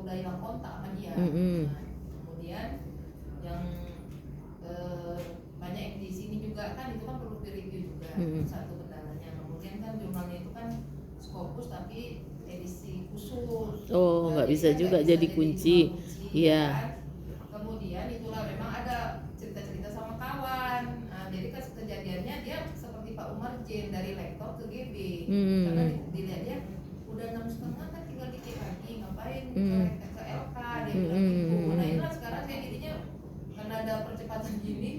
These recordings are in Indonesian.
udah hilang kontak sama dia. Mm-mm. Nah, kemudian yang banyak yang di sini juga kan itu kan perlu peer review juga. Mm-mm. Satu kendalanya. Kemudian kan jurnalnya itu kan Scopus tapi edisi khusus. Oh, nggak Jadi bisa kan juga nggak bisa jadi jurnal kunci. kunci, ya Iya. kan? Kemudian itulah memang ada cerita-cerita sama kawan. Nah, jadi kan kejadiannya dia seperti Pak Umar Jin dari lektor ke GB. Karena dilihat dia udah 6,5 kan tinggal dikit lagi, ngapain ke LK, dia bilang gitu. Nah itulah sekarang saya jadinya karena ada percepatan gini,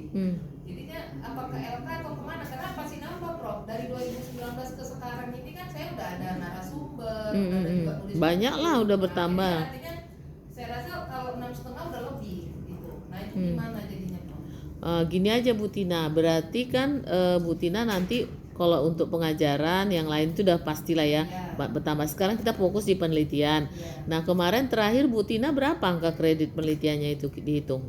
jadinya apa ke LK atau kemana, karena pasti nambah Prof. Dari 2019 ke sekarang ini kan saya udah ada narasumber, udah ada juga tulis Banyak buku. lah udah Nah, bertambah. artinya saya rasa kalau 6,5 udah lebih gitu. Nah itu gimana jadinya Prof? Gini aja Bu Tina, berarti kan Bu Tina nanti kalau untuk pengajaran yang lain itu udah pastilah ya bertambah. Sekarang kita fokus di penelitian. Nah kemarin terakhir Bu Tina berapa angka kredit penelitiannya itu dihitung?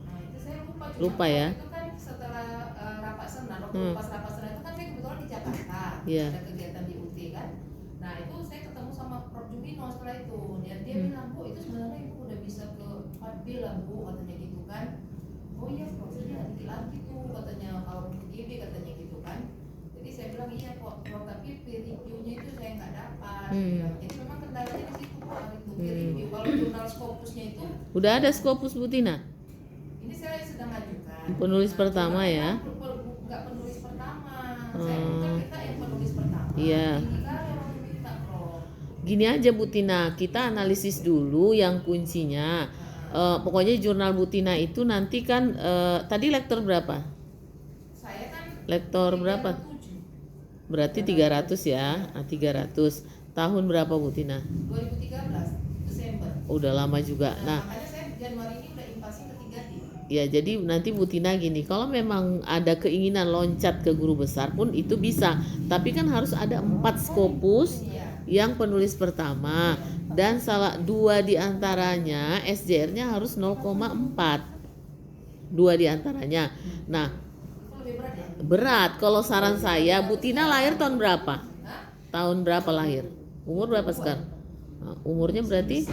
Nah itu saya lupa. Lupa ya? Itu kan setelah rapat senat, waktu pas rapat senat itu kan saya kebetulan di Jakarta, ada kegiatan di UT kan. Nah itu saya ketemu sama Prof Jubino setelah itu. Dia bilang, Bu itu sebenarnya ibu udah bisa ke 4B lah Bu, katanya gitu kan. Oh iya Prof, ya dikit lagi tuh katanya kalau ke GB katanya gitu kan. Jadi saya bilang iya Prof, tapi peer review-nya itu saya nggak dapat. Jadi memang kendalanya di situ Prof, itu peer review. Kalau jurnal Scopusnya itu udah ada Scopus Bu Tina? ini saya sedang ajukan. Penulis pertama ya? Nggak penulis pertama. Saya minta yang penulis pertama. Iya. Tinggi kali orang minta Prof. Gini aja Bu Tina, kita analisis dulu yang kuncinya. Pokoknya jurnal Bu Tina itu nanti kan tadi lektor berapa? Saya kan Lektor berapa? 307. Berarti 300 ya. 300. Tahun berapa Bu Tina? 2013 Desember. Udah lama juga. Nah, makanya saya Januari ini udah impasi ketiga nih. Ya jadi nanti Bu Tina gini, kalau memang ada keinginan loncat ke guru besar pun itu bisa. Tapi kan harus ada 4 Scopus yang penulis pertama. Dan salah 2 diantaranya SJR-nya harus 0,4. 2 diantaranya. Nah, berat. Kalau saran saya, Bu Tina lahir tahun berapa? Tahun berapa lahir? Umur berapa sekarang? Nah, umurnya berarti?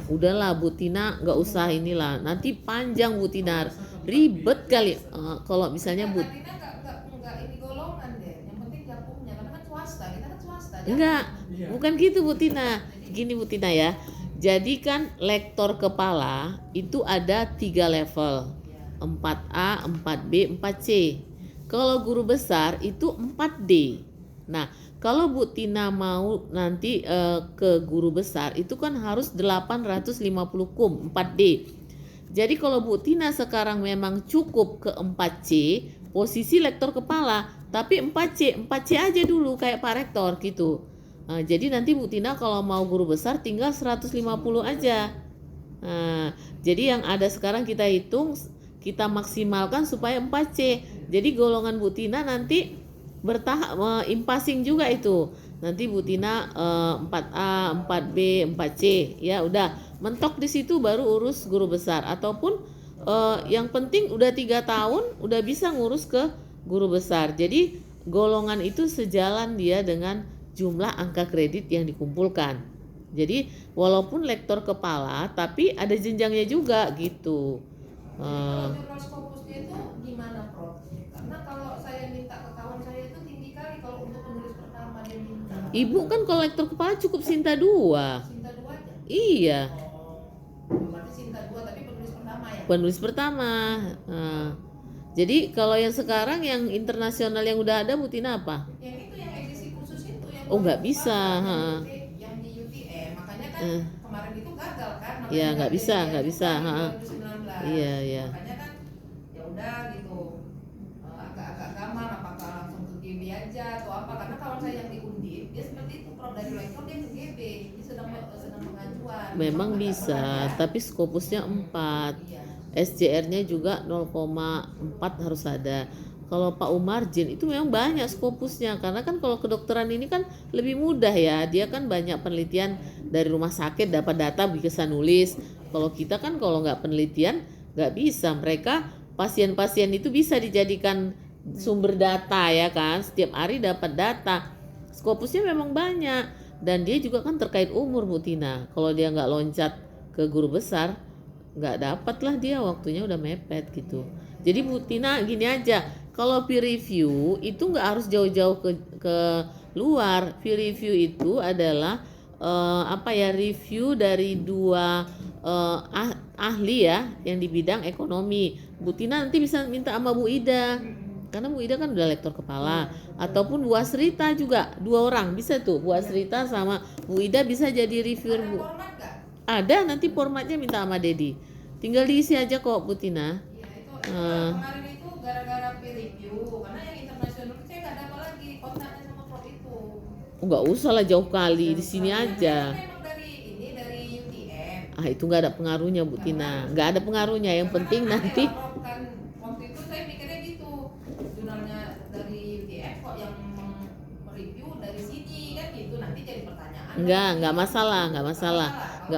Udahlah Bu Tina, nggak usah inilah. Nanti panjang Bu Tina, ribet kali. Kalau misalnya Bu Enggak ini golongan deh. Yang penting jakupnya karena kan swasta. Kita kan swasta. Enggak, bukan gitu Bu Tina. Gini Bu Tina ya. Jadi kan lektor kepala itu ada 3 level. 4A, 4B, 4C. Kalau guru besar itu 4D. Nah, kalau Bu Tina mau nanti ke guru besar itu kan harus 850 kum 4D. Jadi kalau Bu Tina sekarang memang cukup ke 4C, posisi lektor kepala, tapi 4C aja dulu kayak Pak Rektor gitu. Nah, jadi nanti Bu Tina kalau mau guru besar tinggal 150 aja. Nah, jadi yang ada sekarang kita hitung, kita maksimalkan supaya 4C. Jadi golongan Bu Tina nanti bertahap impasing juga itu. Nanti Bu Tina 4A, 4B, 4C ya udah mentok di situ baru urus guru besar ataupun yang penting udah 3 tahun udah bisa ngurus ke guru besar. Jadi golongan itu sejalan dia dengan jumlah angka kredit yang dikumpulkan. Jadi walaupun lektor kepala tapi ada jenjangnya juga gitu. Kalau jurnal Scopusnya itu gimana Prof? Karena kalau saya minta ke kawan saya itu tinggi kali kalau untuk penulis pertama dia minta. Ibu kan kalau lektor kepala cukup Sinta 2. Sinta 2 aja? Iya. Berarti Sinta 2 tapi penulis pertama ya? Penulis pertama. Jadi kalau yang sekarang yang internasional yang udah ada Bu Tina apa? Yang itu yang edisi khusus itu yang nggak bisa. Yang di UTM makanya kan kemarin itu gagal kan? Iya nggak bisa. 2019. Iya. Makanya kan ya udah gitu agak gampang apakah langsung ke GB aja atau apa karena kawan saya yang di Undip dia seperti itu Prof dari lektor dia ke GB dia sedang pengajuan. Memang bisa tapi Scopusnya 4. SJR-nya juga 0,4 harus ada. Kalau Pak Umar Jin itu memang banyak Scopusnya karena kan kalau kedokteran ini kan lebih mudah ya, dia kan banyak penelitian dari rumah sakit dapat data bisa nulis. Kalau kita kan kalau nggak penelitian nggak bisa. Mereka pasien-pasien itu bisa dijadikan sumber data ya kan, setiap hari dapat data. Scopusnya memang banyak. Dan dia juga kan terkait umur Bu Tina. Kalau dia nggak loncat ke guru besar, nggak dapat lah dia, waktunya udah mepet gitu. Jadi Bu Tina gini aja, kalau peer review itu nggak harus jauh-jauh ke luar. Peer review itu adalah review dari dua ahli ya yang di bidang ekonomi. Bu Tina nanti bisa minta sama Bu Ida, karena Bu Ida kan udah lektor kepala, ataupun Bu Asrita juga, 2 orang bisa tuh, Bu Asrita sama Bu Ida bisa jadi reviewer Bu. Format nggak? Ada, nanti formatnya minta sama Dedi, tinggal diisi aja kok Bu Tina. Iya itu kemarin itu gara-gara peer review, karena yang internasional saya nggak dapat lagi kontaknya sama Prof itu. Nggak usah lah jauh kali, di sini aja. Memang dari UTM. Itu nggak ada pengaruhnya Bu Tina, nggak ada pengaruhnya, yang penting nanti Kan waktu itu saya mikirnya gitu, jurnalnya dari UTM kok yang mereview dari sini kan gitu, nanti jadi pertanyaan. nggak masalah, nggak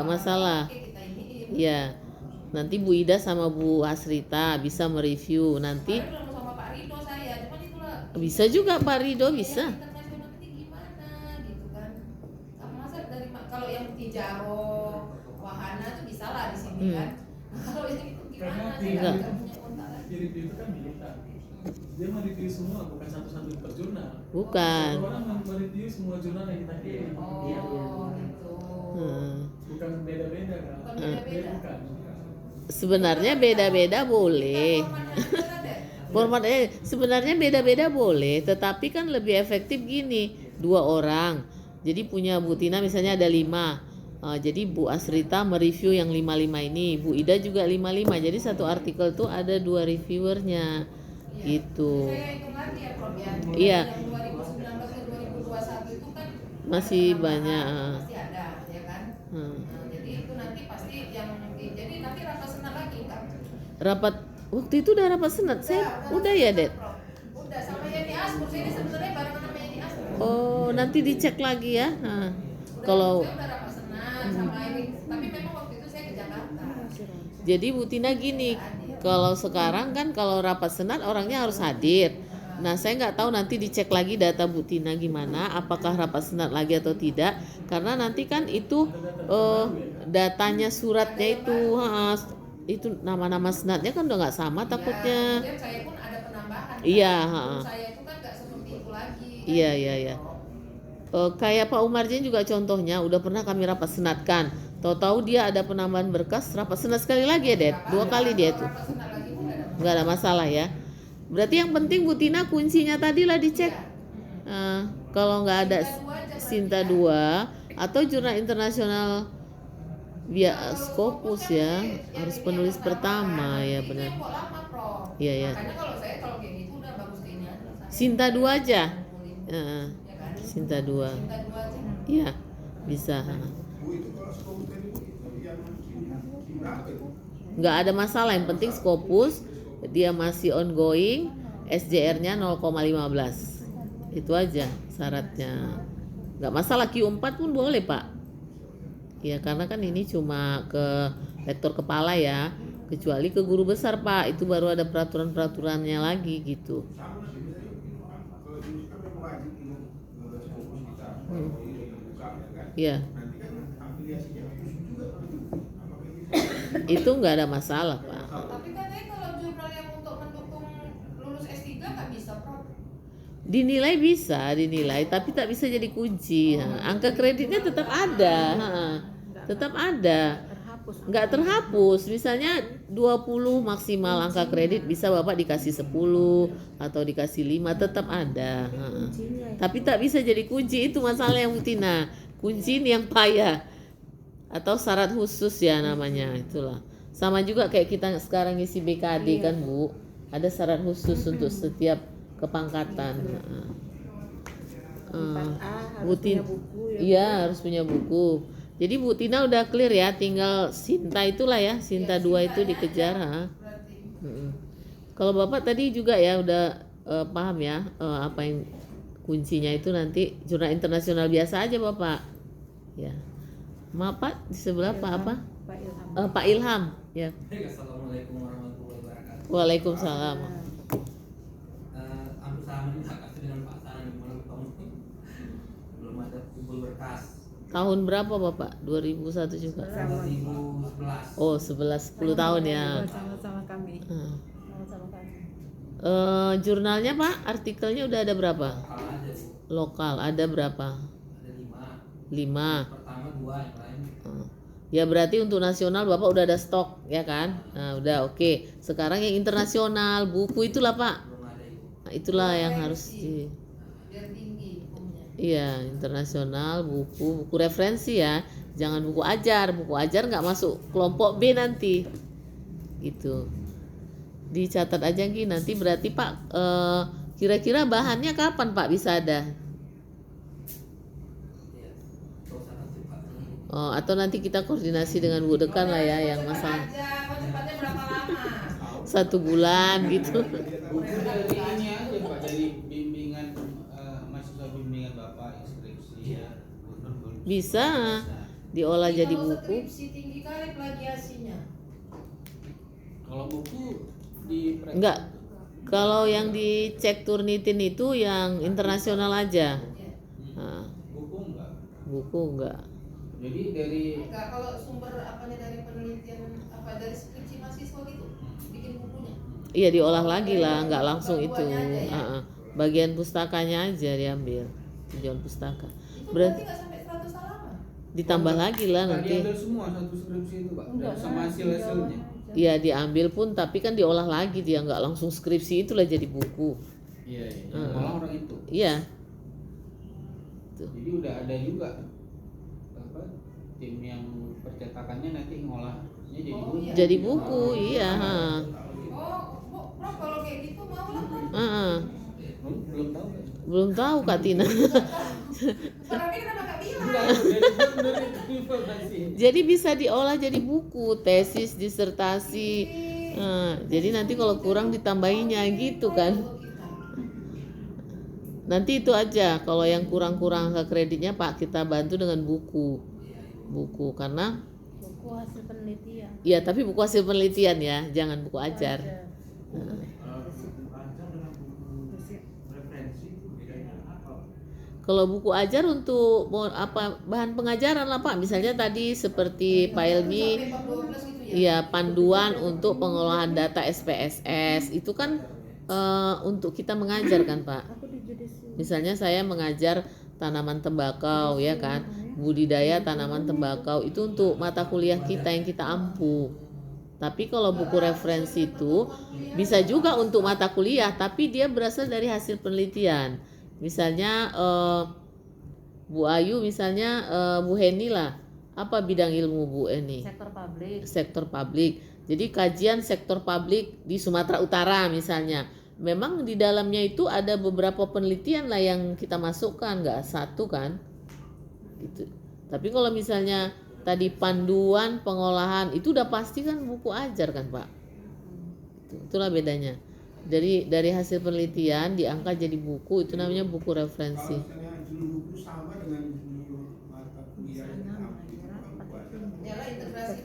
masalah. Oke, kita ini. Iya, nanti Bu Ida sama Bu Asrita bisa mereview nanti. Kemarin belum sama Pak Rido saya, cuman itulah. Bisa juga Pak Rido bisa. Yang internasional ini gimana gitu kan? Masa dari kalau yang Tijaro, Wahana tuh bisa lah di sini kan. Kalau yang itu gimana? Saya Enggak. nggak punya kontak lagi. Peer review itu kan militan. Dia mereview semua, bukan satu-satu per jurnal. Bukan. Satu orang mereview semua jurnal yang kita kirim. Oh gitu. Bukan beda-beda kan? Bukan beda-beda. Bukan. Sebenarnya beda-beda boleh. Formatnya sebenarnya beda-beda boleh, tetapi kan lebih efektif gini, 2 orang. Jadi punya Bu Tina misalnya ada 5. Jadi Bu Asrita mereview yang 5 ini, Bu Ida juga 5. Jadi satu artikel tuh ada 2 reviewernya, gitu. Saya hitung lagi ya Prof ya. Iya. Yang 2019 ke 2021 itu kan Masih ada banyak. tambahan, pasti ada ya kan. Hmm. Jadi itu nanti pasti jadi nanti rapat senat lagi enggak? Rapat waktu itu udah rapat senat, saya udah ya Det. Prof. Udah sama Yani Asmur, saya ini sebenarnya barengan sama Yani Asmur. Oh nanti dicek lagi ya. Kalau Saya udah rapat senat sama ini, tapi memang waktu itu saya ke Jakarta. jadi Bu Tina gini, kalau sekarang kan kalau rapat senat orangnya harus hadir. Nah saya nggak tahu nanti dicek lagi data Bu Tina gimana, apakah rapat senat lagi atau tidak, karena nanti kan itu datanya suratnya itu nama-nama senatnya kan udah nggak sama takutnya. Kemudian saya pun ada penambahan. Iya, Saya itu kan nggak seperti itu lagi. Kan? Iya. Kayak Pak Umarjen juga contohnya udah pernah kami rapat senatkan. Tahu-tahu dia ada penambahan berkas, rapat senat sekali lagi ya, Det. 2 kali dia tuh. Rapat senat lagi pun nggak ada. Nggak ada masalah ya. Berarti yang penting Bu Tina kuncinya tadi lah dicek. Kalau nggak ada Sinta 2 atau jurnal internasional via Scopus ya, harus penulis pertama ya benar. Kok lama Prof? Iya. Makanya kalau kayak gitu udah bagus ke ini aja. Sinta 2 aja. Ya kan? Sinta 2. Minta 2 aja. Iya, bisa. Bu itu kalau Scopus tadi Bu, yang berapa itu? Nggak ada masalah, yang penting Scopus dia masih ongoing, SJR-nya 0,15. Itu aja syaratnya. Nggak masalah, Q4 pun boleh Pak. Ya karena kan ini cuma ke lektor kepala ya, kecuali ke guru besar Pak, itu baru ada peraturan-peraturannya lagi gitu. Sama sih, kalau ini kan memang wajib ini Scopus kita buka ya kan? Iya. Nanti kan afiliasinya khusus juga. Apakah itu? Itu nggak ada masalah Pak. Tapi katanya kalau jurnal yang untuk mendukung lulus S3 nggak bisa Prof. Dinilai bisa, tapi tak bisa jadi kunci. Angka kreditnya tetap ada. Tetap ada. Nggak terhapus. Misalnya 20 maksimal angka kredit, bisa Bapak dikasih 10 atau dikasih 5, tetap ada. Tapi tak bisa jadi kunci, itu masalah yang Bu Tina. Kunci ini yang payah. Atau syarat khusus ya namanya, itulah. Sama juga kayak kita sekarang isi BKD kan Bu. Ada syarat khusus untuk setiap kepangkatan. Bu Tina, iya harus punya buku. Jadi Bu Tina udah clear ya, tinggal Sinta itulah ya, Sinta 2 itu dikejar. Kalau Bapak tadi juga ya udah paham ya apa yang kuncinya itu nanti jurnal internasional biasa aja Bapak. Ya. Maaf Pak, di sebelah Pak apa? Pak Ilham. Ya. Assalamualaikum warahmatullahi wabarakatuh. Waalaikumsalam. Hampir sama juga kasih dengan Pak Saran gimana ketemu belum ada kumpul berkas. Tahun berapa Bapak? 2001 juga. 2011. Oh, 10 tahun ya. Sama-sama kami. Hmm. Sama-sama kami. Jurnalnya Pak, artikelnya udah ada berapa? Kalau ada Bu, Lokal ada berapa? ada 5. 5. Pertama 2, yang lain Ya berarti untuk nasional Bapak udah ada stok ya kan? Nah, udah oke. Sekarang yang internasional, buku itulah Pak. belum ada Ibu. Nah, itulah yang harus di biar tinggi hukumnya. iya, internasional, buku referensi ya. Jangan buku ajar nggak masuk kelompok B nanti. Gitu. Dicatat aja Ki, nanti berarti Pak kira-kira bahannya kapan Pak bisa ada? Ya, terus akan cepat ini. Oh, atau nanti kita koordinasi dengan Bu Dekan lah ya yang masalah Aja, cepatnya berapa lama? 1 bulan gitu. Buku dari ini aja Pak, dari bimbingan mahasiswa bimbingan Bapak inskripsi ya. Bisa diolah jadi Kalau buku. skripsi tinggi kali plagiasinya. Kalau buku di Enggak. Kalau yang dicek Turnitin itu yang internasional aja. Ya. Nah, Buku enggak. buku enggak. Jadi dari Enggak, kalau sumber apanya dari penelitian apa dari skripsi mahasiswa gitu, bikin bukunya. Iya diolah lagi lah, nggak langsung itu. Bukuannya aja ya? Bagian pustakanya aja diambil, tinjauan pustaka. Itu Berarti berarti nggak sampai 100 halaman. ditambah lagi lah nggak nanti. diambil semua satu skripsi itu Pak, dan sama hasilnya. Iya diambil pun, tapi kan diolah lagi dia nggak langsung skripsi itulah jadi buku. Iya, iya. Heeh. Malah orang itu. Iya. Tuh. Jadi udah ada juga apa tim yang percetakannya nanti ngolahnya jadi Oh, buku. iya. Jadi buku, iya. Oh, Bro, kalau kayak gitu mau lah kan. Belum tahu kan? Belum tahu Kak Tina. Orangnya kenapa nggak bilang? Enggak, dari informasi. Jadi bisa diolah jadi buku, tesis, disertasi. Jadi nanti kalau kurang ditambahinya gitu kan. Nanti itu aja, kalau yang kurang-kurang ke kreditnya Pak kita bantu dengan buku. Buku karena Buku hasil penelitian. ya tapi buku hasil penelitian ya, jangan buku ajar. Kalau buku ajar untuk apa bahan pengajaran lah Pak, misalnya tadi seperti Pak Elmi, Sampai 12 gitu ya. ya panduan untuk pengolahan data SPSS itu kan untuk kita mengajar kan Pak. Aku di judisi. Misalnya saya mengajar tanaman tembakau ya kan, budidaya tanaman tembakau itu untuk mata kuliah kita yang kita ampu. Tapi kalau buku referensi itu bisa juga untuk mata kuliah, tapi dia berasal dari hasil penelitian. Misalnya Bu Ayu, misalnya Bu Heni lah, apa bidang ilmu Bu Heni? Sektor publik. Sektor publik. Jadi kajian sektor publik di Sumatera Utara misalnya. Memang di dalamnya itu ada beberapa penelitian lah yang kita masukkan, nggak satu kan? Gitu. Tapi kalau misalnya tadi panduan pengolahan itu udah pasti kan buku ajar kan Pak? Itulah bedanya. Dari hasil penelitian diangkat jadi buku, itu namanya buku referensi. Kalau misalnya judul buku sama dengan judul mata kuliah yang Yalah integrasi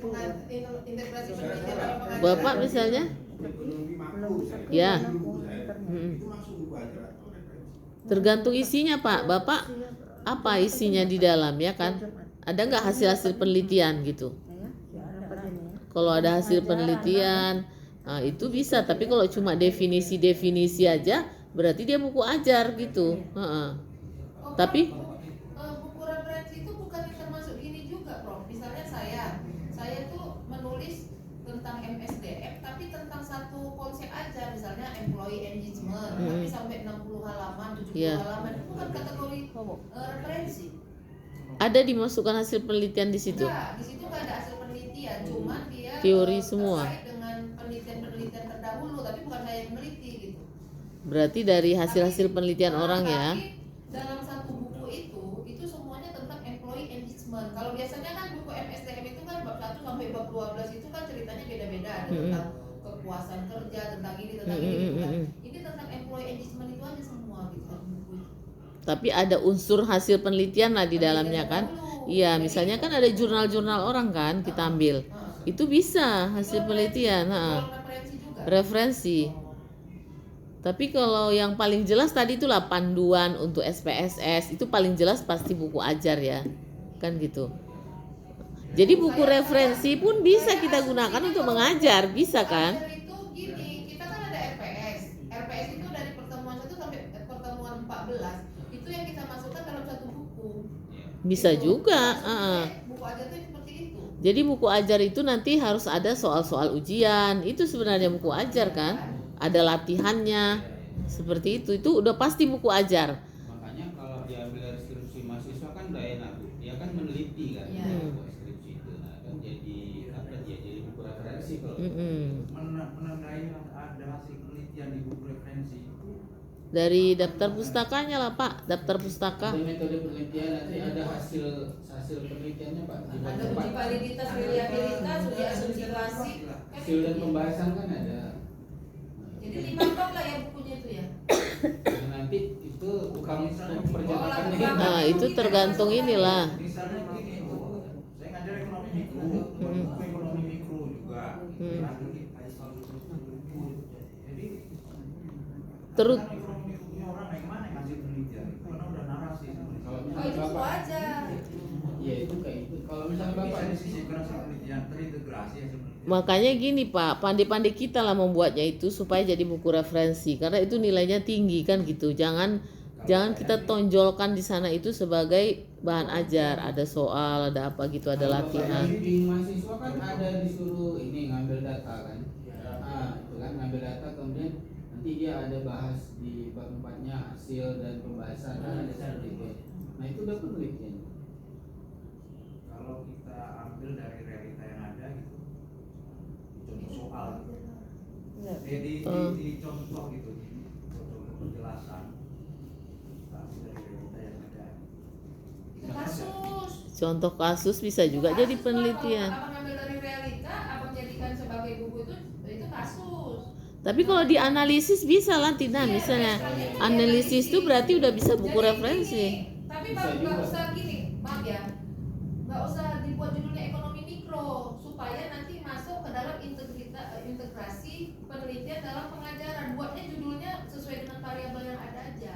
integrasi penelitian dalam pengajaran. Bapak misalnya? ekonomi makro misalnya. Ya. Buku saya, Mm-mm. itu masuk buku ajar atau referensi. Tergantung isinya Pak. Bapak apa isinya di dalam ya kan? Ada nggak hasil-hasil penelitian gitu? Kalau ada hasil penelitian, nah itu bisa. Tapi kalau cuma definisi-definisi aja, berarti dia buku ajar gitu. Oh, Tapi buku referensi itu bukan termasuk gini juga, Prof. Misalnya saya tuh menulis tentang MSDM tapi tentang satu konsep aja, misalnya employee engagement, tapi sampai 60 halaman, 70 Iya. halaman itu kan kategori referensi. ada dimasukkan hasil penelitian di situ. Enggak, di situ nggak ada hasil penelitian, cuman dia Teori semua. terkait dengan penelitian terdahulu, tapi bukan saya yang meneliti gitu. Berarti dari hasil-hasil penelitian orang ya. Tapi dalam satu buku itu semuanya tentang employee engagement. Kalau biasanya kan buku MSDM itu kan bab 1 sampai bab 12 itu kan ceritanya beda-beda, ada tentang kepuasan kerja, tentang ini, tentang ini gitu kan. Ini tentang employee engagement itu aja semua gitu kan buku itu. Tapi ada unsur hasil penelitian lah di dalamnya kan. Iya, misalnya kan ada jurnal-jurnal orang kan kita ambil. Itu bisa hasil penelitian, Kalau referensi juga. referensi. Tapi kalau yang paling jelas tadi itulah panduan untuk SPSS, itu paling jelas pasti buku ajar ya. kan gitu. Jadi buku referensi pun bisa kita gunakan untuk mengajar, bisa kan? Ajar itu gini, kita kan ada RPS itu dari pertemuan 1 sampai pertemuan 14 itu yang kita masukkan dalam satu buku. Bisa Gitu. juga. Maksudnya buku ajar itu seperti itu. Jadi buku ajar itu nanti harus ada soal-soal ujian. Itu sebenarnya buku ajar kan? Ada latihannya. Seperti itu. Itu udah pasti buku ajar. Makanya kalau diambil dari skripsi mahasiswa kan udah enak, Bu. Dia kan meneliti kan Iya. buat skripsi itu. Nah, kan jadi apa dia jadi buku referensi kalau. Menandai ada hasil penelitian di buku referensi itu Dari daftar pustakanya lah Pak. Daftar pustaka. Ada metode penelitian nanti ada hasil penelitiannya Pak. Di Ada tempat. uji validitas, reliabilitas, uji asosiasi. Hasil dan pembahasan kan ada. Jadi 5 bab lah ya bukunya itu ya. Nah, nanti itu tukang percetakannya. Oh, Nah, itu tergantung inilah. misalnya begini, saya ngajar ekonomi mikro, buku ekonomi mikro juga. Jadi Terus kan ekonomi mikronya orang yang mana yang ngasih penelitian? Karena udah narasi sebenarnya. Kalau Oh misalnya itu buku Bapak, ajar. ya itu kayak itu. Kalau misalnya Bisa Bapak disisipkan hasil penelitian terintegrasi hasil penelitian. makanya gini Pak, pandai-pandai kita lah membuatnya itu supaya jadi buku referensi karena itu nilainya tinggi kan gitu. Jangan kita tonjolkan di sana itu sebagai bahan ajar, ada soal, ada apa gitu, ada kalau Bapak latihan. bimbing mahasiswa kan ada disuruh ini ngambil data kan. Nah, itu kan ngambil data kemudian nanti dia ada bahas di bab 4-nya hasil dan pembahasan kan ada seperti itu. Nah, itu udah penelitian. Kalau kita ambil dari realita yang ada gitu, contoh soal, di contoh gitu, contoh penjelasan, kita ambil dari realita yang ada. Itu kasus. Contoh kasus bisa juga jadi Kasus, Pak. penelitian. Kalau abang ambil dari realita, abang jadikan sebagai buku itu kasus. Tapi kalau dianalisis bisa lah Tina, Iya, misalnya sekalian itu analisis itu berarti udah bisa buku Jadi referensi. gini, tapi Bisa nggak juga. usah gini, maaf ya, nggak usah dibuat judulnya ekonomi mikro supaya nanti masuk ke dalam integrasi penelitian dalam pengajaran. Buatnya judulnya sesuai dengan variabel yang ada aja.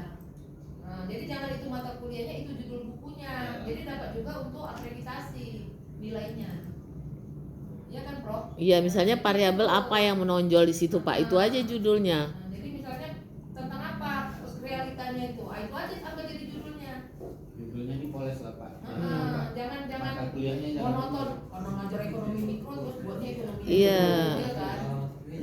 Nah, jadi jangan itu mata kuliahnya, itu judul bukunya. Jadi dapat juga untuk akreditasi nilainya. Iya kan, Prof? Iya, misalnya variabel apa yang menonjol di situ Pak, itu aja judulnya. Nah, jadi misalnya tentang apa realitanya itu, itu aja sampai jadi judulnya. Judulnya dipoles lah Pak. Jangan Mata kuliahnya jangan monoton karena ngajar ekonomi mikro terus buatnya ekonomi Iya. mikro, ya kan?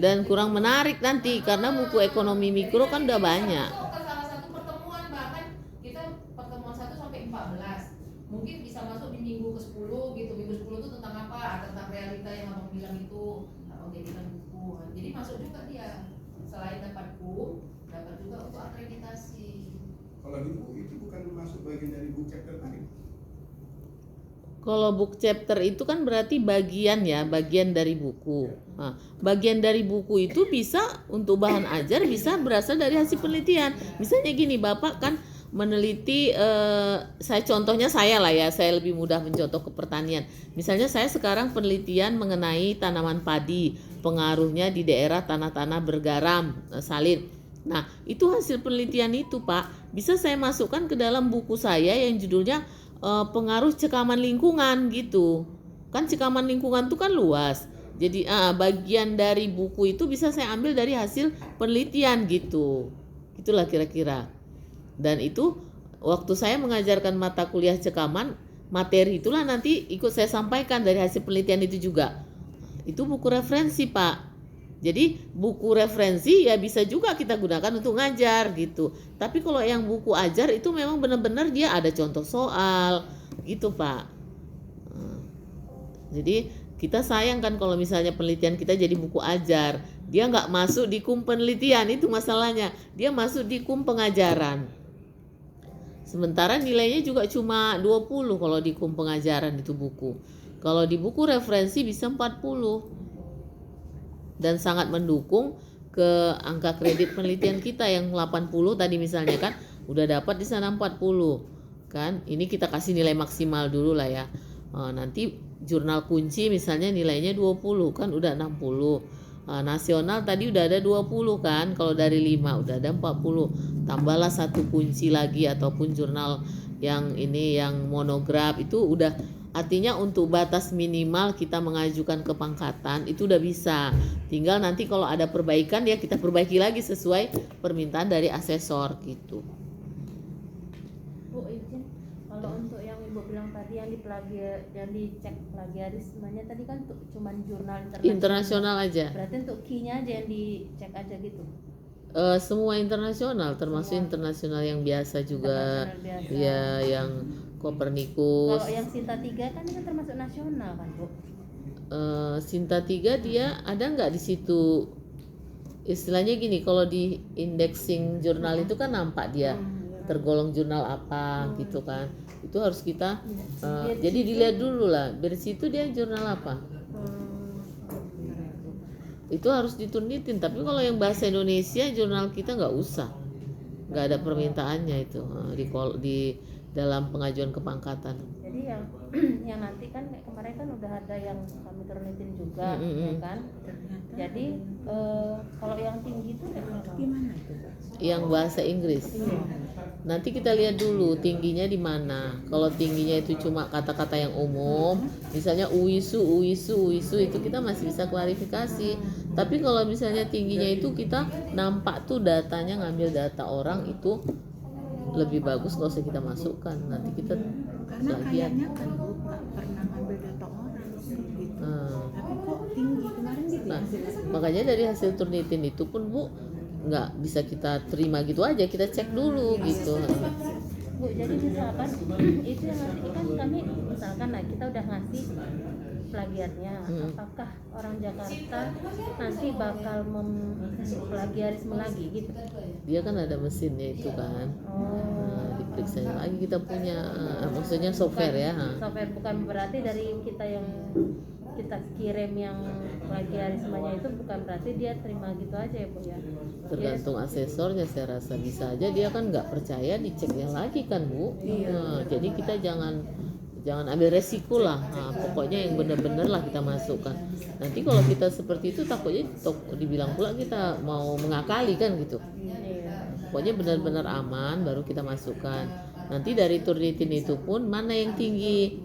Dan kurang menarik nanti karena buku ekonomi mikro kan udah banyak. Masuk ke salah satu pertemuan, bahkan kita pertemuan 1 sampai 14 mungkin bisa masuk di minggu ke-10 gitu. Minggu 10 itu tentang apa? Tentang realita yang abang bilang itu, abang jadikan buku. Jadi masuk juga dia, selain dapat buku, dapat juga untuk akreditasi. Kalau gitu itu bukan masuk bagian dari book chapter tadi. Kalau book chapter itu kan berarti bagian ya, bagian dari buku. Nah, bagian dari buku itu bisa untuk bahan ajar, bisa berasal dari hasil penelitian. Misalnya gini, Bapak kan meneliti, contohnya saya lah ya, saya lebih mudah mencontoh ke pertanian. Misalnya saya sekarang penelitian mengenai tanaman padi, pengaruhnya di daerah tanah-tanah bergaram, salin. Nah, itu hasil penelitian itu Pak, bisa saya masukkan ke dalam buku saya yang judulnya pengaruh cekaman lingkungan gitu. Kan cekaman lingkungan itu kan luas. Jadi bagian dari buku itu bisa saya ambil dari hasil penelitian gitu. Itulah kira-kira. Dan itu waktu saya mengajarkan mata kuliah cekaman, materi itulah nanti ikut saya sampaikan dari hasil penelitian itu juga. Itu buku referensi Pak. Jadi buku referensi ya bisa juga kita gunakan untuk ngajar gitu. Tapi kalau yang buku ajar itu memang benar-benar dia ada contoh soal gitu Pak. Jadi kita sayangkan kalau misalnya penelitian kita jadi buku ajar, dia nggak masuk di kum penelitian, itu masalahnya. Dia masuk di kum pengajaran. Sementara nilainya juga cuma 20 kalau di kum pengajaran itu buku. Kalau di buku referensi bisa 40. Dan sangat mendukung ke angka kredit penelitian kita yang 80 tadi misalnya kan udah dapat di sana 40 kan. Ini kita kasih nilai maksimal dulu lah ya. Nanti jurnal kunci misalnya nilainya 20 kan udah 60. Nasional tadi udah ada 20 kan, kalau dari 5 udah ada 40. Tambahlah satu kunci lagi ataupun jurnal yang ini yang monograf itu udah artinya untuk batas minimal kita mengajukan ke pangkatan itu udah bisa. Tinggal nanti kalau ada perbaikan ya kita perbaiki lagi sesuai permintaan dari asesor gitu. Bu izin, kalau untuk yang ibu bilang tadi yang dicek plagiarismenya tadi kan cuman jurnal Internasional aja. Berarti untuk key-nya aja yang dicek aja gitu. Semua internasional termasuk internasional yang biasa juga. Internasional biasa. Ya yang Copernicus. Kalau yang Sinta 3 kan itu termasuk nasional kan, Bu? Sinta 3 dia ada nggak di situ istilahnya gini, kalau di indexing jurnal itu kan nampak dia tergolong jurnal apa gitu kan, itu harus kita jadi dilihat dulu lah dari situ dia jurnal apa, itu harus ditunitin. Tapi kalau yang bahasa Indonesia jurnal kita nggak usah, nggak ada permintaannya itu di dalam pengajuan kepangkatan. Jadi yang nanti kan kayak kemarin kan udah ada yang kami turunin juga, ya kan? Jadi kalau yang tinggi itu gimana itu? Yang bahasa Inggris. Nanti kita lihat dulu tingginya di mana. Kalau tingginya itu cuma kata-kata yang umum, misalnya uisu itu kita masih bisa klarifikasi. Tapi kalau misalnya tingginya itu kita nampak tuh datanya ngambil data orang itu lebih bagus kalau usah kita masukkan. Nanti kita karena kayaknya kan Bu nggak pernah ngambil data orang gitu. Tapi kok tinggi kemarin gitu ya hasilnya. Makanya dari hasil Turnitin itu pun Bu nggak bisa kita terima gitu aja, kita cek dulu gitu. Bu, jadi misalkan itu yang nanti kan kami misalkan lah kita udah ngasih plagiatnya, apakah orang Jakarta nanti bakal plagiarisme lagi gitu? Dia kan ada mesinnya itu kan. Diperiksa lagi kita punya maksudnya software ya. Software, bukan berarti dari kita yang kita kirim yang plagiarismenya itu bukan berarti dia terima gitu aja ya Bu ya. Tergantung asesornya, saya rasa bisa aja dia kan nggak percaya, diceknya lagi kan Bu. Jadi kita jangan ambil resiko lah. Pokoknya yang benar-benar lah kita masukkan. Nanti kalau kita seperti itu takutnya dibilang pula kita mau mengakali kan gitu. Pokoknya benar-benar aman baru kita masukkan. Nanti dari Turnitin itu pun mana yang tinggi.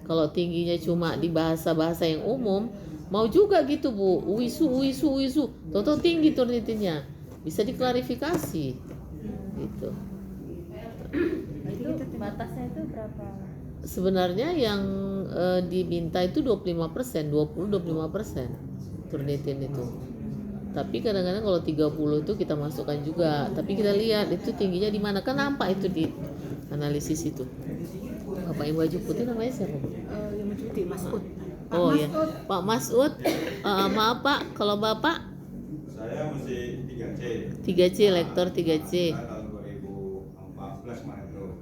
Kalau tingginya cuma di bahasa-bahasa yang umum, mau juga gitu Bu, uisu, toto tinggi Turnitinnya, bisa diklarifikasi, gitu. Itu batasnya itu berapa? Sebenarnya yang diminta itu 25%, 20-25% Turnitin itu. Tapi kadang-kadang kalau 30 itu kita masukkan juga. Tapi kita lihat itu tingginya di mana, kan nampak itu di analisis itu. Bapak yang baju putih namanya siapa? Yang mencuti Mas Ud. Oh ya, Pak Masud. Maaf Pak, kalau Bapak? Saya masih 3C. 3C, lektor 3C. Tahun 2014 kemarin tuh.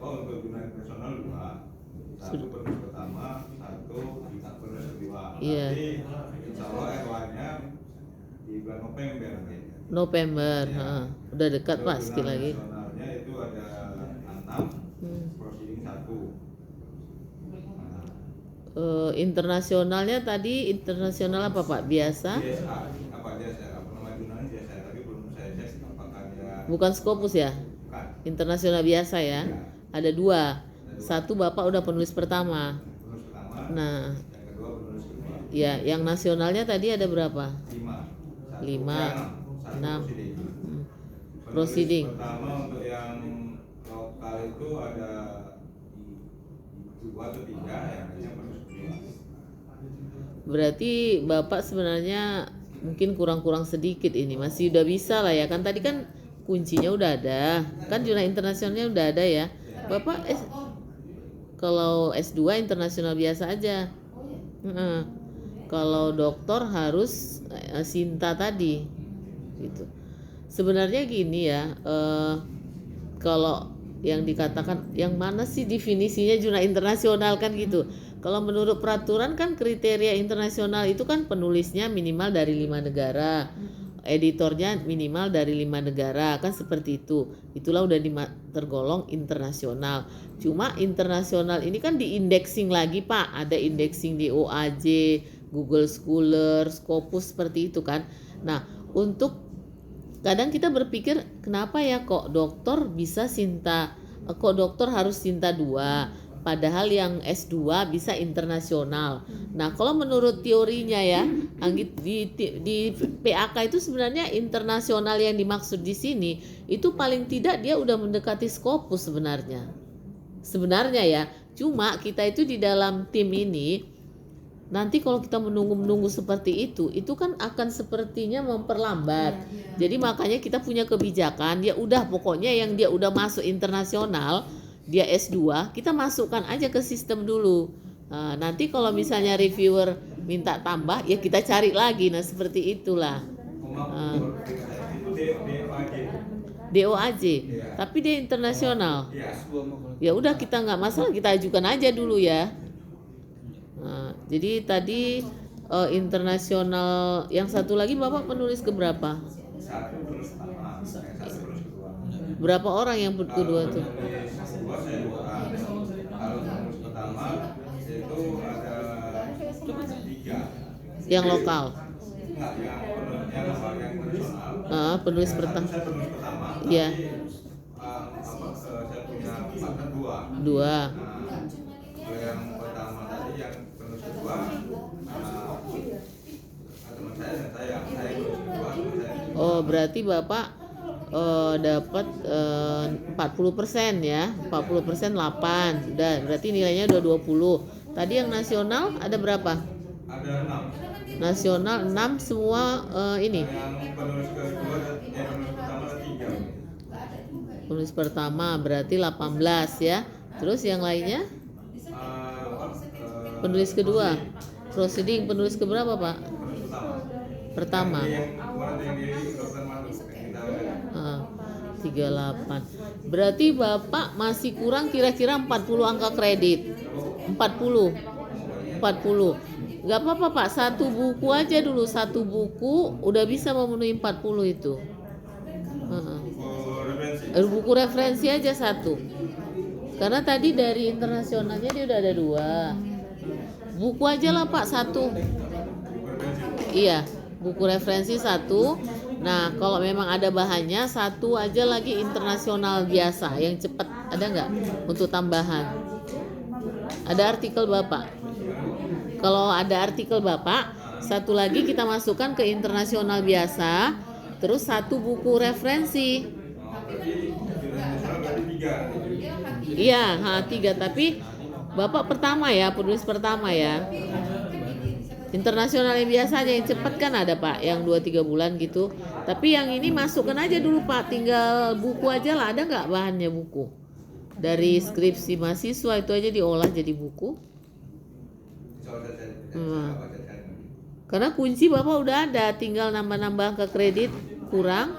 Untuk jurnal internasional 2, satu penulis pertama, satu penulis kedua. Iya. Nanti insya Allah erlangnya di bulan November. November, udah dekat Pak, sekali lagi. Internasionalnya itu ada 6, proceeding 1. Internasionalnya tadi internasional apa Pak? Biasa? DSA, nama jurnalnya DSA, tapi belum saya cek apakah dia. Bukan Scopus ya? Bukan. Internasional biasa ya? Ada 2. Satu Bapak udah penulis pertama. Nah, Yang kedua penulis kedua. ya, yang nasionalnya tadi ada berapa? 5. 6. Proceeding. Proceeding. Pertama untuk yang lokal itu ada 2 atau 3, yang penulis kedua. Berarti Bapak sebenarnya mungkin kurang-kurang sedikit ini, masih udah bisa lah ya kan, tadi kan kuncinya udah ada kan, jurnal internasionalnya udah ada ya. Bapak kalau S2 internasional biasa aja. Kalau doktor harus Sinta tadi gitu. Sebenarnya gini ya, kalau yang dikatakan yang mana sih definisinya jurnal internasional kan gitu. Kalau menurut peraturan kan kriteria internasional itu kan penulisnya minimal dari 5 negara, editornya minimal dari 5 negara, kan seperti itu. Itulah udah tergolong internasional. Cuma internasional ini kan di indexing lagi Pak, ada indexing di OAJ, Google Scholar, Scopus seperti itu kan. Nah, untuk kadang kita berpikir kenapa ya kok dokter bisa kok dokter harus Sinta 2 padahal yang S2 bisa internasional. Nah, kalau menurut teorinya ya, Anggi, di PAK itu sebenarnya internasional yang dimaksud di sini itu paling tidak dia udah mendekati Scopus sebenarnya. Sebenarnya ya, cuma kita itu di dalam tim ini nanti kalau kita menunggu seperti itu kan akan sepertinya memperlambat. Jadi makanya kita punya kebijakan, ya udah pokoknya yang dia udah masuk internasional, dia S2, kita masukkan aja ke sistem dulu. Nah, nanti kalau misalnya reviewer minta tambah, ya kita cari lagi. Nah, seperti itulah. DOAJ, tapi dia internasional. Ya udah kita nggak masalah, kita ajukan aja dulu ya. Nah, jadi tadi internasional, yang satu lagi Bapak penulis ke berapa? Satu penulis pertama, satu penulis kedua. Berapa orang yang kedua tuh? Saya 2 orang. Kalau penulis pertama itu ada 3. Yang lokal. Enggak, yang nasional. Penulis pertama. Saya penulis pertama. Iya. Saya punya partner 2. 2. Yang pertama tadi yang penulis kedua teman saya dan saya penulis kedua, teman saya. Oh, berarti Bapak dapat 40% ya. 40% 8. Udah, berarti nilainya udah 20. Tadi yang nasional ada berapa? Ada 6. Nasional 6 semua ini. Yang penulis kedua dan penulis pertama ada 3. Penulis pertama berarti 18 ya. Terus yang lainnya? Penulis kedua. Proceeding penulis keberapa, Pak? Pertama. 38. Berarti Bapak masih kurang kira-kira 40 angka kredit. 40. Gak apa-apa Pak, satu buku aja dulu. Satu buku udah bisa memenuhi 40 itu. Buku referensi aja satu. Karena tadi dari internasionalnya dia udah ada 2. Buku aja lah Pak, 1. Iya, buku referensi 1. Nah, kalau memang ada bahannya 1 aja lagi internasional biasa yang cepat. Ada nggak untuk tambahan? Ada artikel Bapak. Kalau ada artikel Bapak, 1 lagi kita masukkan ke internasional biasa. Terus 1 buku referensi. Iya, 3. Tapi Bapak pertama ya, penulis pertama ya. Internasional yang biasa aja yang cepat kan ada Pak, yang 2-3 bulan gitu. Tapi yang ini masukkan aja dulu Pak, tinggal buku aja lah. Ada nggak bahannya buku? Dari skripsi mahasiswa itu aja diolah jadi buku. Karena kunci Bapak udah ada, tinggal nambah-nambah ke kredit kurang.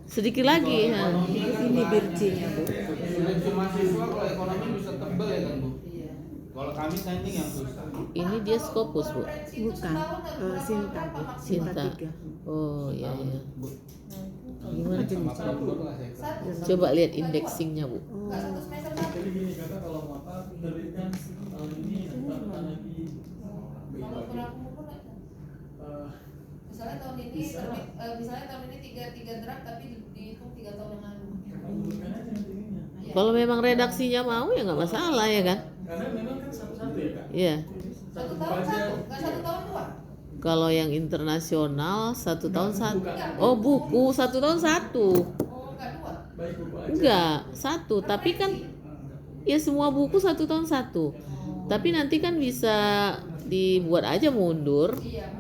Sedikit lagi. Ini bircinya Bu. Skripsi mahasiswa kalau ekonomi bisa tebel ya kan Bu? Kalau kami standing yang susah. Ini dia Scopus Bu. Bukan, Sinta Bu. Sinta. 3. Oh iya. Gimana jenisnya? Coba lihat indeksingnya Bu. Jadi gini, Kakak kalau Bapak terbitkan tahun ini tanda lagi misalnya tahun ini misalnya tahun ini 3 draft tapi dihitung 3 tahun yang lalu. bukan aja intinya. Kalau memang redaksinya mau ya nggak masalah ya kan? Karena memang kan satu-satu ya Kak. Iya. 1 tahun 1, nggak 1 tahun 2. Kalau yang internasional 1 tahun 1. Oh buku 1 tahun 1. Oh nggak 2. Baik buku aja. Enggak 1. Tapi kan ya semua buku 1 tahun 1. Tapi nanti kan bisa dibuat aja mundur. Iya.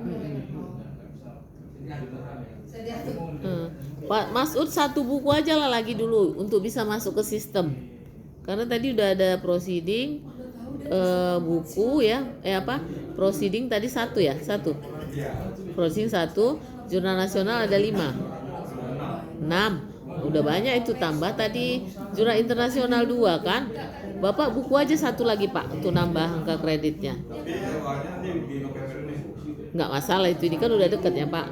Pak Masud 1 buku aja lah lagi dulu untuk bisa masuk ke sistem. Karena tadi udah ada proceeding buku ya, proceeding tadi 1 ya, 1. Proceeding 1, jurnal nasional ada 5. 6. Udah banyak itu, tambah tadi jurnal internasional 2 kan. Bapak buku aja 1 lagi Pak untuk nambah angka kreditnya. Nggak masalah itu, ini kan udah deket ya Pak.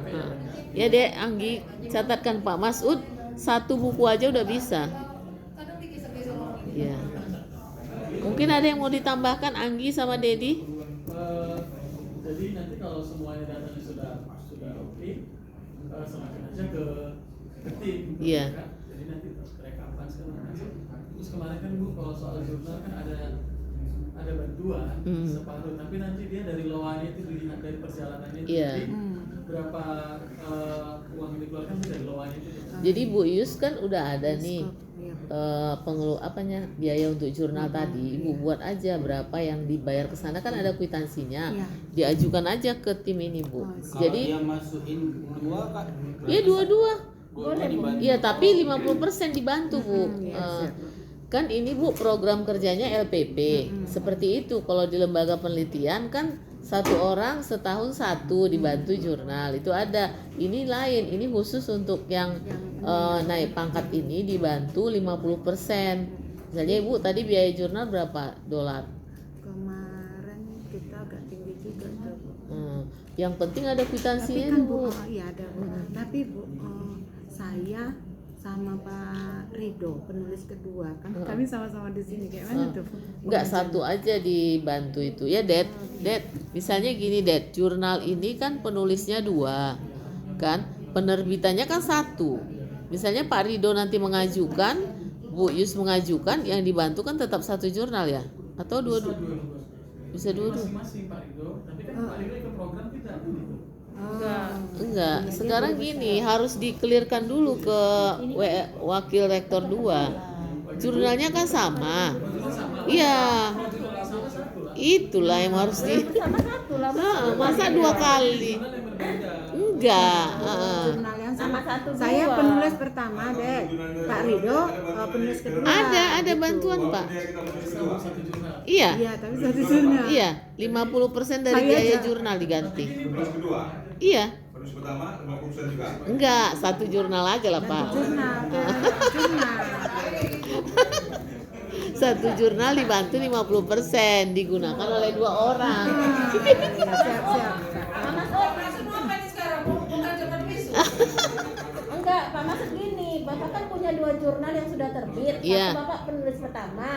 Ya Dek, Anggi catatkan Pak Masud 1 buku aja udah bisa. Ya. Mungkin ada yang mau ditambahkan Anggi sama Dedi? Jadi nanti kalau semuanya datanya sudah oke, serahkan aja ke tim. Iya. Kan? Jadi nanti rekapan segala macam. Terus kemarin kan Bu kalau soal jurnal kan ada bantuan separuh, tapi nanti dia dari loannya itu dilihat dari perjalanannya itu. Iya. Jadi berapa uang yang dikeluarkan itu dari loannya itu. Jadi Bu Yus kan udah ada nih biaya untuk jurnal tadi. Ibu buat aja berapa yang dibayar ke sana, kan ada kwitansinya. Iya. Diajukan aja ke tim ini Bu. Kalau Jadi dia masukin dua Kak. iya dua-dua. Boleh dibantu. Iya, tapi 50% dibantu Bu. Kan ini Bu program kerjanya LPP. Seperti itu. Kalau di lembaga penelitian kan satu orang setahun satu dibantu jurnal. Itu ada. Ini lain. Ini khusus untuk yang naik pangkat ini dibantu 50%. Misalnya Ibu tadi biaya jurnal berapa dolar? Kemarin kita agak tinggi juga tuh, Bu. Yang penting ada Tapi kwitansinya kan Bu. iya ada Bu. Tapi Bu, saya sama Pak Rido penulis kedua kan kami sama-sama di sini kayak mana tuh? Enggak, satu aja dibantu itu ya Det. Misalnya gini Det, jurnal ini kan penulisnya 2 kan, penerbitannya kan 1. Misalnya Pak Rido nanti mengajukan, Bu Yus mengajukan, yang dibantu kan tetap 1 jurnal ya, atau dua-dua? Bisa dua-dua. Masing-masing Pak Rido, tapi kan Pak Rido ikut program tidak gitu. Enggak, sekarang gini harus dikelirkan dulu ke wakil rektor 2. Jurnalnya kan sama. Iya. Itulah yang harus Sama satu lah. masa 2 kali? Enggak. Jurnal yang sama. Satu Saya dua. penulis pertama deh. Pak Rido penulis kedua. Ada gitu. bantuan Pak. Iya. Iya, tapi satu jurnal. Iya, 50% dari Saya biaya aja. jurnal diganti. Penulis kedua, Iya. penulis pertama 50% juga. Enggak, 1 jurnal aja lah Pak. Jurnal. 1 jurnal dibantu 50%, digunakan oleh 2 orang. Siap. Semua apa nih sekarang? Bukan zaman wisu. Enggak, Pak maksud gini, Bapak kan punya 2 jurnal yang sudah terbit. Iya. Satu Bapak penulis pertama,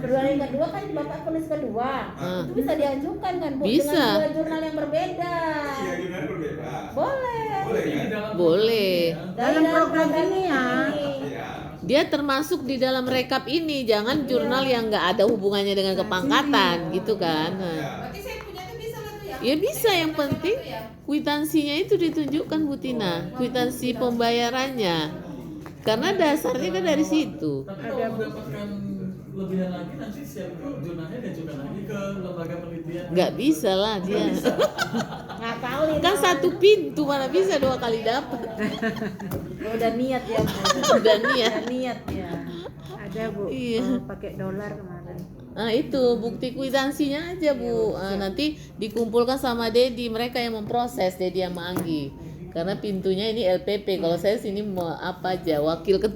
jurnal yang kedua kan Bapak penulis kedua. Itu bisa diajukan kan Bu Bisa. dengan 2 jurnal yang berbeda. Iya, jurnal berbeda. Boleh. Boleh kan? Boleh. Dalam program ini ya. Iya. Dia termasuk di dalam rekap ini, jangan jurnal yang nggak ada hubungannya dengan kepangkatan, gitu kan? Nah. Berarti saya punya itu bisa lah tuh ya. Ya bisa, yang Saya penting itu ya. kwitansinya itu ditunjukkan Bu Tina, kwitansi pembayarannya. Karena dasarnya kan dari situ. Tapi kalau mendapatkan lebihan lagi nanti siap itu jurnalnya diajukan lagi ke lembaga penelitian. Nggak bisa lah dia. Ngakalin. Kan 1 pintu, mana bisa 2 kali dapat. Udah niat ya Bu. Udah niat. Udah niat ya. Ada Bu, Iya. pakai dolar kemarin. Nah itu bukti kwitansinya aja Bu. Nanti dikumpulkan sama Dedi, mereka yang memproses, Dedi sama Anggi. Karena pintunya ini LPP. Kalau saya sini mau apa aja, wakil ketua.